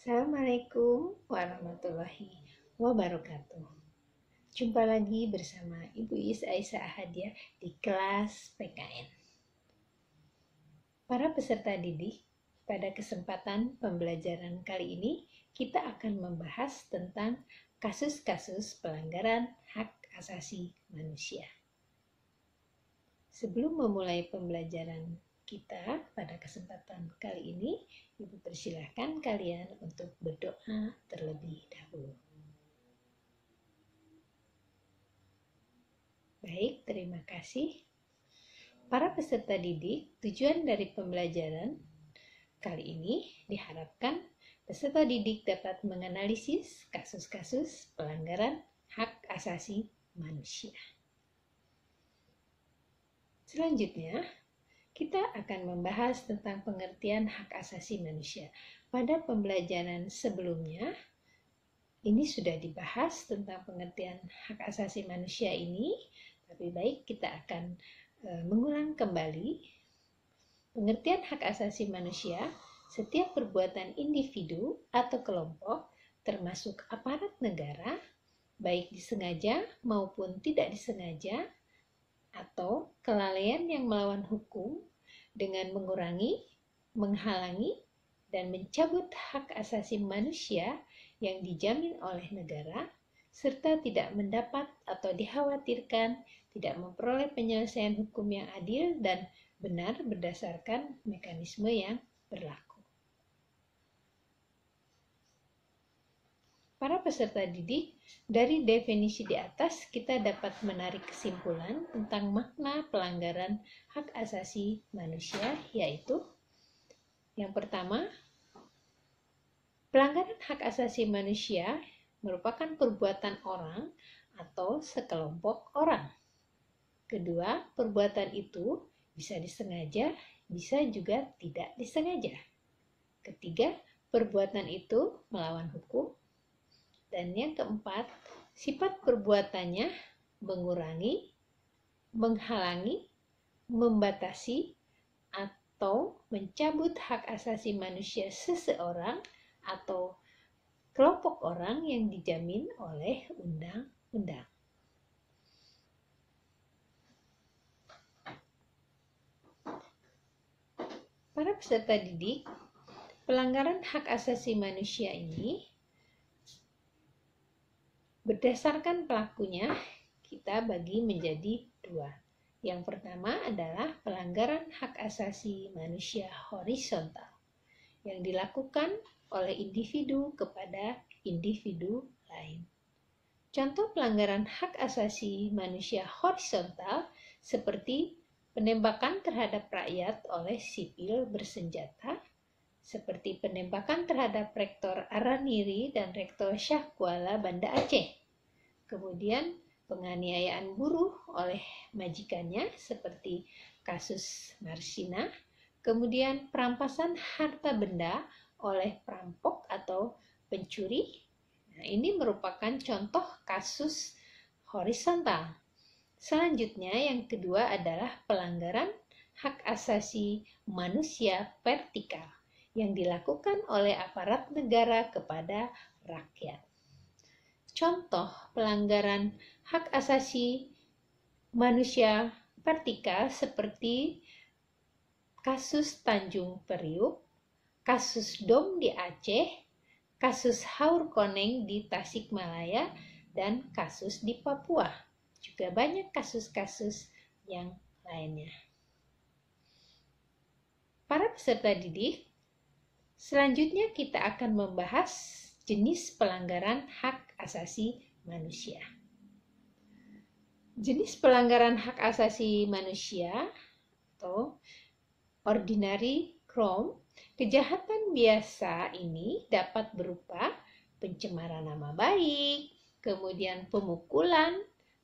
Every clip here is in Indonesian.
Assalamualaikum warahmatullahi wabarakatuh. Jumpa lagi bersama Ibu Is Aisyah Ahadiah di kelas PKN. Para peserta didik, pada kesempatan pembelajaran kali ini kita akan membahas tentang kasus-kasus pelanggaran hak asasi manusia. Sebelum memulai pembelajaran kita pada kesempatan kali ini, Ibu persilahkan kalian untuk berdoa terlebih dahulu. Baik, terima kasih. Para peserta didik, tujuan dari pembelajaran kali ini diharapkan peserta didik dapat menganalisis kasus-kasus pelanggaran hak asasi manusia. Selanjutnya, kita akan membahas tentang pengertian hak asasi manusia. Pada pembelajaran sebelumnya, ini sudah dibahas tentang pengertian hak asasi manusia ini, tapi baik kita akan mengulang kembali. Pengertian hak asasi manusia, setiap perbuatan individu atau kelompok, termasuk aparat negara, baik disengaja maupun tidak disengaja, atau kelalaian yang melawan hukum dengan mengurangi, menghalangi, dan mencabut hak asasi manusia yang dijamin oleh negara, serta tidak mendapat atau dikhawatirkan tidak memperoleh penyelesaian hukum yang adil dan benar berdasarkan mekanisme yang berlaku. Para peserta didik, dari definisi di atas kita dapat menarik kesimpulan tentang makna pelanggaran hak asasi manusia, yaitu yang pertama, pelanggaran hak asasi manusia merupakan perbuatan orang atau sekelompok orang. Kedua, perbuatan itu bisa disengaja, bisa juga tidak disengaja. Ketiga, perbuatan itu melawan hukum. Dan yang keempat, sifat perbuatannya mengurangi, menghalangi, membatasi, atau mencabut hak asasi manusia seseorang atau kelompok orang yang dijamin oleh undang-undang. Para peserta didik, pelanggaran hak asasi manusia ini berdasarkan pelakunya, kita bagi menjadi dua. Yang pertama adalah pelanggaran hak asasi manusia horizontal yang dilakukan oleh individu kepada individu lain. Contoh pelanggaran hak asasi manusia horizontal seperti penembakan terhadap rakyat oleh sipil bersenjata, seperti penembakan terhadap Rektor Araniri dan Rektor Syahkuala Banda Aceh. Kemudian penganiayaan buruh oleh majikannya seperti kasus Marsina. Kemudian perampasan harta benda oleh perampok atau pencuri. Nah, ini merupakan contoh kasus horizontal. Selanjutnya yang kedua adalah pelanggaran hak asasi manusia vertikal yang dilakukan oleh aparat negara kepada rakyat. Contoh pelanggaran hak asasi manusia vertikal seperti kasus Tanjung Priuk, kasus Dom di Aceh, kasus Haur Koneng di Tasikmalaya, dan kasus di Papua. Juga banyak kasus-kasus yang lainnya. Para peserta didik, selanjutnya kita akan membahas jenis pelanggaran hak asasi manusia. Jenis pelanggaran hak asasi manusia atau ordinary crime, kejahatan biasa ini dapat berupa pencemaran nama baik, kemudian pemukulan,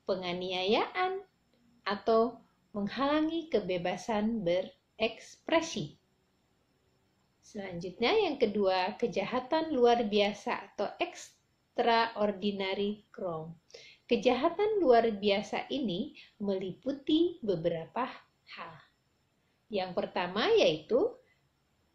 penganiayaan, atau menghalangi kebebasan berekspresi. Selanjutnya yang kedua, kejahatan luar biasa atau extraordinary crime. Kejahatan luar biasa ini meliputi beberapa hal. Yang pertama yaitu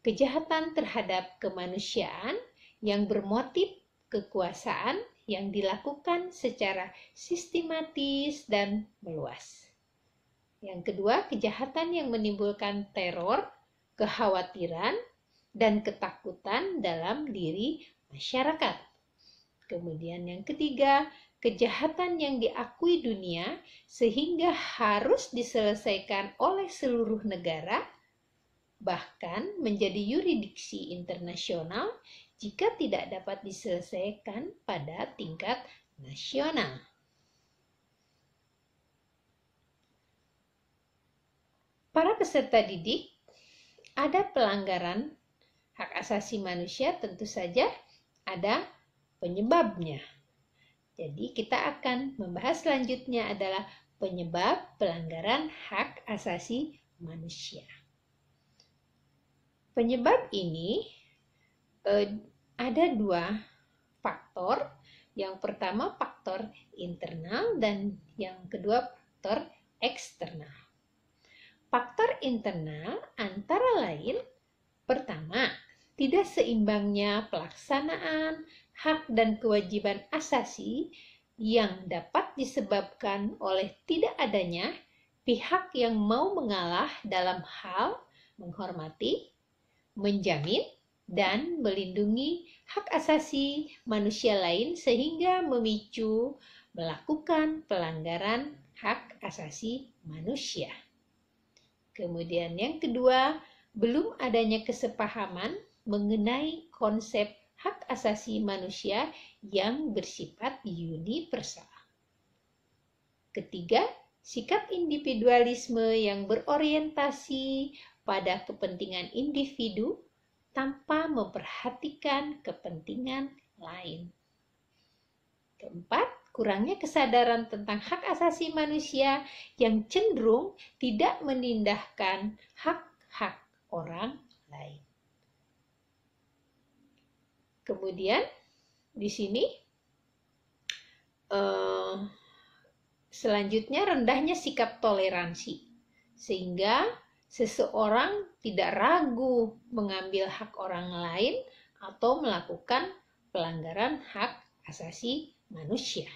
kejahatan terhadap kemanusiaan yang bermotif kekuasaan yang dilakukan secara sistematis dan meluas. Yang kedua, kejahatan yang menimbulkan teror, kekhawatiran, dan ketakutan dalam diri masyarakat. Kemudian yang ketiga, kejahatan yang diakui dunia sehingga harus diselesaikan oleh seluruh negara, bahkan menjadi yurisdiksi internasional jika tidak dapat diselesaikan pada tingkat nasional. Para peserta didik, ada pelanggaran hak asasi manusia, tentu saja ada penyebabnya. Jadi kita akan membahas selanjutnya adalah penyebab pelanggaran hak asasi manusia. Penyebab ini ada dua faktor. Yang pertama faktor internal dan yang kedua faktor eksternal. Faktor internal antara lain, pertama, tidak seimbangnya pelaksanaan hak dan kewajiban asasi yang dapat disebabkan oleh tidak adanya pihak yang mau mengalah dalam hal menghormati, menjamin, dan melindungi hak asasi manusia lain sehingga memicu melakukan pelanggaran hak asasi manusia. Kemudian yang kedua, belum adanya kesepahaman mengenai konsep hak asasi manusia yang bersifat universal. Ketiga, sikap individualisme yang berorientasi pada kepentingan individu tanpa memperhatikan kepentingan lain. Keempat, kurangnya kesadaran tentang hak asasi manusia yang cenderung tidak menindahkan hak-hak orang lain. Kemudian di sini selanjutnya rendahnya sikap toleransi sehingga seseorang tidak ragu mengambil hak orang lain atau melakukan pelanggaran hak asasi manusia.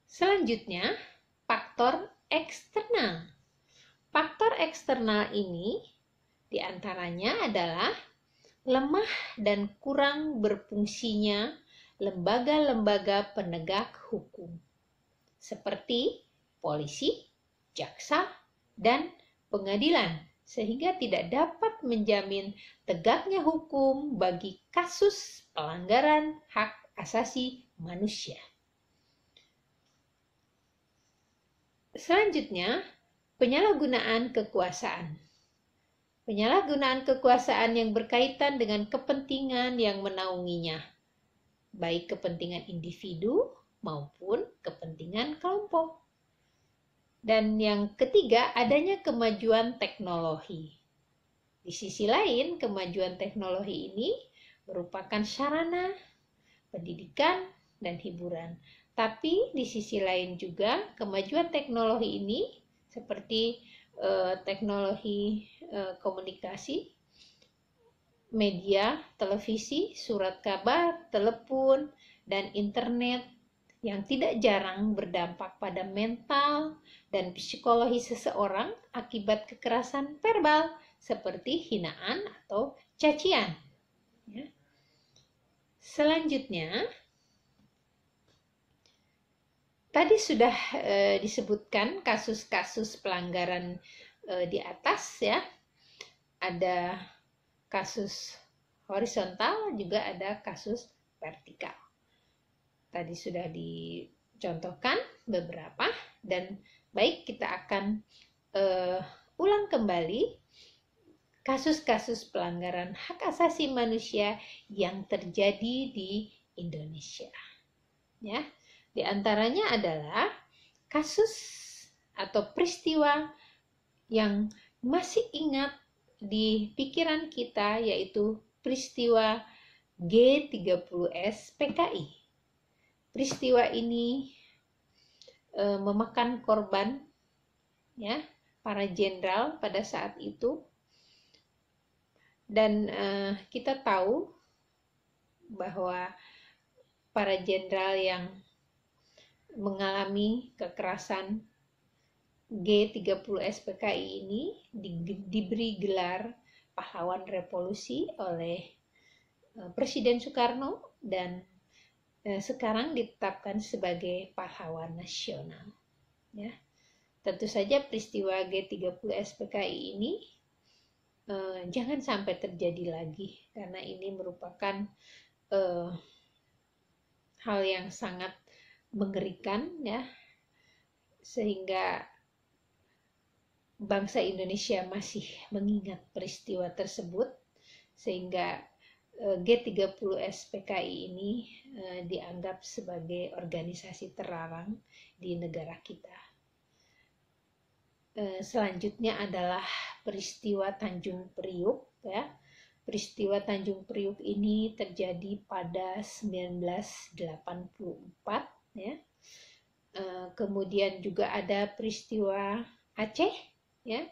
Selanjutnya, faktor eksternal. Faktor eksternal ini diantaranya adalah lemah dan kurang berfungsinya lembaga-lembaga penegak hukum, seperti polisi, jaksa, dan pengadilan, sehingga tidak dapat menjamin tegaknya hukum bagi kasus pelanggaran hak asasi manusia. Selanjutnya, penyalahgunaan kekuasaan. Penyalahgunaan kekuasaan yang berkaitan dengan kepentingan yang menaunginya, baik kepentingan individu maupun kepentingan kelompok. Dan yang ketiga, adanya kemajuan teknologi. Di sisi lain, kemajuan teknologi ini merupakan sarana pendidikan dan hiburan. Tapi di sisi lain juga kemajuan teknologi ini seperti teknologi komunikasi, media, televisi, surat kabar, telepon, dan internet yang tidak jarang berdampak pada mental dan psikologi seseorang akibat kekerasan verbal seperti hinaan atau cacian. Ya. Selanjutnya, tadi sudah disebutkan kasus-kasus pelanggaran di atas ya. Ada kasus horizontal, juga ada kasus vertikal. Tadi sudah dicontohkan beberapa dan baik kita akan ulang kembali kasus-kasus pelanggaran hak asasi manusia yang terjadi di Indonesia. Ya. Di antaranya adalah kasus atau peristiwa yang masih ingat di pikiran kita, yaitu peristiwa G30S PKI. Peristiwa ini memakan korban, ya, para jenderal pada saat itu, Dan kita tahu bahwa para jenderal yang mengalami kekerasan G30 SPKI ini diberi gelar pahlawan revolusi oleh Presiden Soekarno dan sekarang ditetapkan sebagai pahlawan nasional. Ya, tentu saja peristiwa G30 SPKI ini jangan sampai terjadi lagi, karena ini merupakan hal yang sangat mengerikan, ya, sehingga bangsa Indonesia masih mengingat peristiwa tersebut, sehingga G30 SPKI ini dianggap sebagai organisasi terlarang di negara kita. Selanjutnya adalah peristiwa Tanjung Priuk, ya. Peristiwa Tanjung Priuk ini terjadi pada 1984, ya. Kemudian juga ada peristiwa Aceh, ya,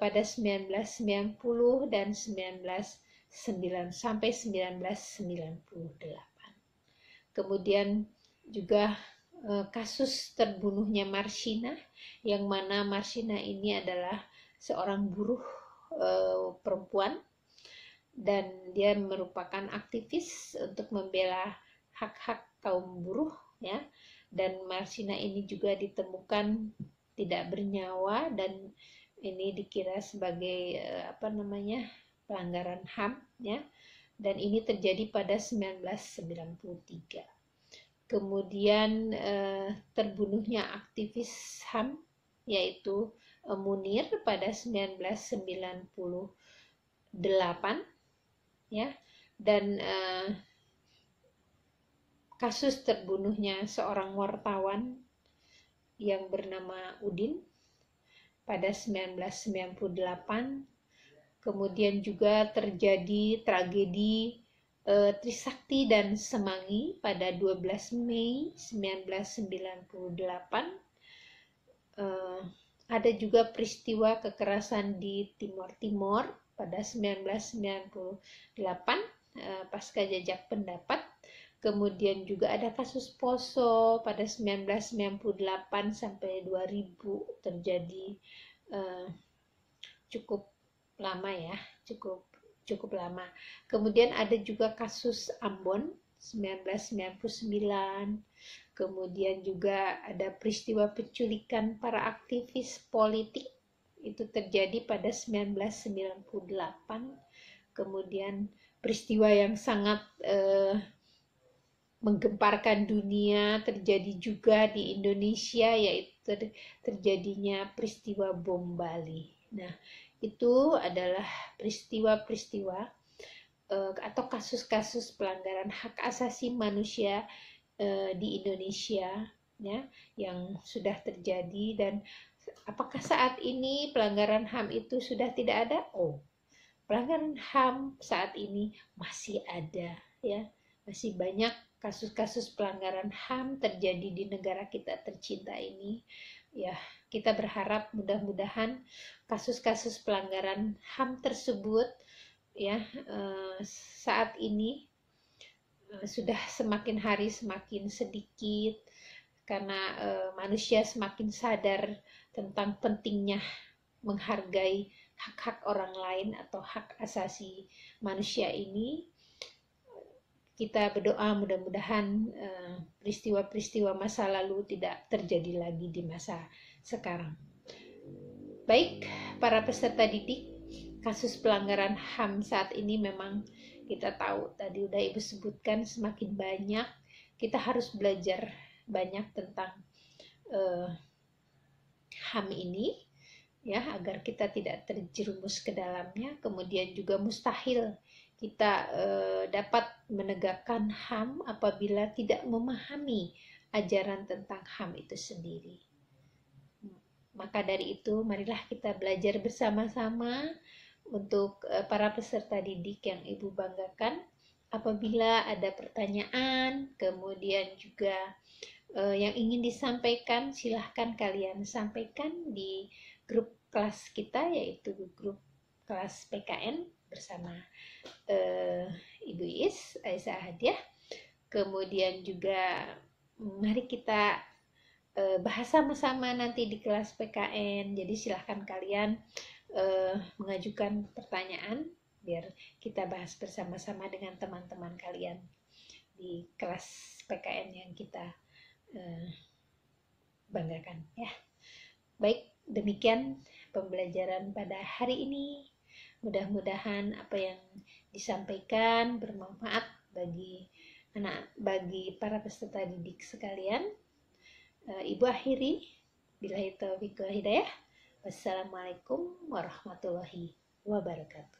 pada 1990 dan 1998. Kemudian juga kasus terbunuhnya Marsina, yang mana Marsina ini adalah seorang buruh perempuan, dan dia merupakan aktivis untuk membela hak-hak kaum buruh, ya. Dan Marsina ini juga ditemukan tidak bernyawa, dan ini dikira sebagai pelanggaran HAM, ya. Dan ini terjadi pada 1993. Kemudian terbunuhnya aktivis HAM yaitu Munir pada 1998, ya. Dan kasus terbunuhnya seorang wartawan yang bernama Udin pada 1998. Kemudian juga terjadi tragedi Trisakti dan Semanggi pada 12 Mei 1998. Ada juga peristiwa kekerasan di Timor Timur pada 1998 pasca jajak pendapat. Kemudian juga ada kasus Poso pada 1998 sampai 2000 terjadi, cukup lama, ya, cukup lama. Kemudian ada juga kasus Ambon 1999. Kemudian juga ada peristiwa penculikan para aktivis politik, itu terjadi pada 1998. Kemudian peristiwa yang sangat menggemparkan dunia terjadi juga di Indonesia, yaitu terjadinya peristiwa bom Bali. Nah, itu adalah peristiwa-peristiwa atau kasus-kasus pelanggaran hak asasi manusia di Indonesia, ya, yang sudah terjadi. Dan apakah saat ini pelanggaran HAM itu sudah tidak ada? Oh, pelanggaran HAM saat ini masih ada, ya. Masih banyak kasus-kasus pelanggaran HAM terjadi di negara kita tercinta ini. Ya, kita berharap mudah-mudahan kasus-kasus pelanggaran HAM tersebut, ya, saat ini sudah semakin hari semakin sedikit, karena manusia semakin sadar tentang pentingnya menghargai hak-hak orang lain atau hak asasi manusia ini. Kita berdoa mudah-mudahan peristiwa-peristiwa masa lalu tidak terjadi lagi di masa sekarang. Baik, para peserta didik, kasus pelanggaran HAM saat ini memang kita tahu, tadi udah Ibu sebutkan, semakin banyak. Kita harus belajar banyak tentang HAM ini, ya, agar kita tidak terjerumus ke dalamnya. Kemudian juga mustahil kita dapat menegakkan HAM apabila tidak memahami ajaran tentang HAM itu sendiri. Maka dari itu, marilah kita belajar bersama-sama. Untuk para peserta didik yang Ibu banggakan, apabila ada pertanyaan, kemudian juga yang ingin disampaikan, silahkan kalian sampaikan di grup kelas kita, yaitu grup kelas PKN. bersama Ibu Is, Aisyah Hadiah. Kemudian juga mari kita bahas sama-sama nanti di kelas PKN. Jadi silahkan kalian mengajukan pertanyaan biar kita bahas bersama-sama dengan teman-teman kalian di kelas PKN yang kita banggakan ya. Baik, demikian pembelajaran pada hari ini. Mudah-mudahan apa yang disampaikan bermanfaat bagi para peserta didik sekalian. Ibu akhiri, billahi taufiq wal hidayah. Wassalamualaikum warahmatullahi wabarakatuh.